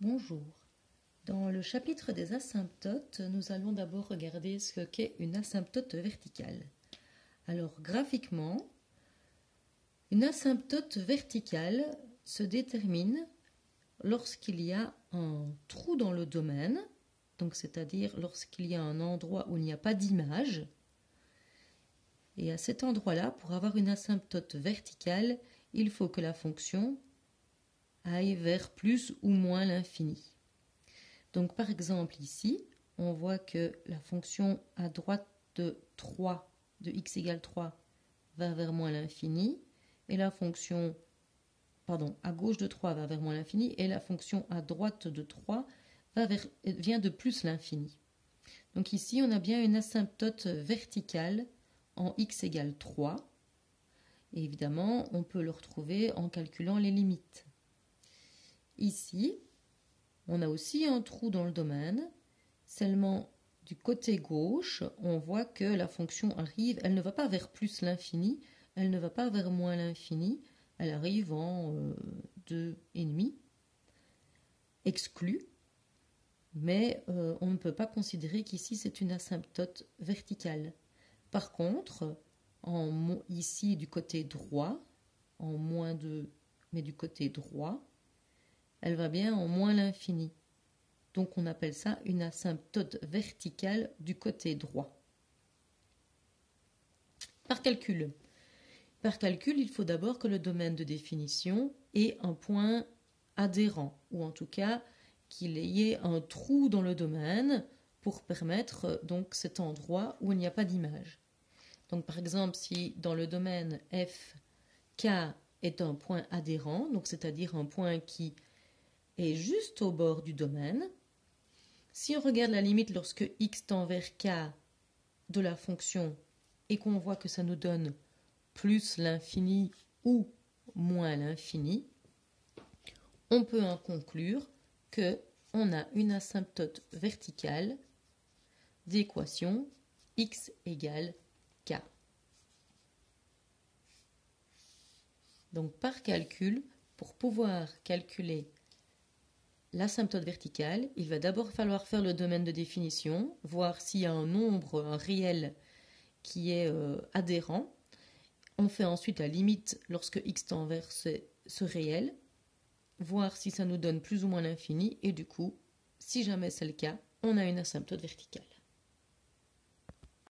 Bonjour. Dans le chapitre des asymptotes, nous allons d'abord regarder ce qu'est une asymptote verticale. Alors, graphiquement, une asymptote verticale se détermine lorsqu'il y a un trou dans le domaine, donc c'est-à-dire lorsqu'il y a un endroit où il n'y a pas d'image. Et à cet endroit-là, pour avoir une asymptote verticale, il faut que la fonction aille vers plus ou moins l'infini. Donc par exemple ici, on voit que la fonction à droite de 3, de x égale 3, va vers moins l'infini, et la fonction, à gauche de 3 va vers moins l'infini, et la fonction à droite de 3 vient de plus l'infini. Donc ici, on a bien une asymptote verticale en x égale 3, et évidemment, on peut le retrouver en calculant les limites. Ici, on a aussi un trou dans le domaine, seulement du côté gauche, on voit que la fonction arrive, elle ne va pas vers plus l'infini, elle ne va pas vers moins l'infini, elle arrive en 2,5, exclu, mais on ne peut pas considérer qu'ici c'est une asymptote verticale. Par contre, ici du côté droit, en moins 2, mais du côté droit, elle va bien en moins l'infini. Donc on appelle ça une asymptote verticale du côté droit. Par calcul. Par calcul, il faut d'abord que le domaine de définition ait un point adhérent, ou en tout cas qu'il y ait un trou dans le domaine pour permettre donc cet endroit où il n'y a pas d'image. Donc par exemple, si dans le domaine f, k est un point adhérent, donc c'est-à-dire un point qui est juste au bord du domaine. Si on regarde la limite lorsque x tend vers k de la fonction et qu'on voit que ça nous donne plus l'infini ou moins l'infini, on peut en conclure qu'on a une asymptote verticale d'équation x égale k. Donc par calcul, pour pouvoir calculer l'asymptote verticale, il va d'abord falloir faire le domaine de définition, voir s'il y a un nombre, un réel qui est adhérent. On fait ensuite la limite lorsque x tend vers ce réel, voir si ça nous donne plus ou moins l'infini, et du coup, si jamais c'est le cas, on a une asymptote verticale.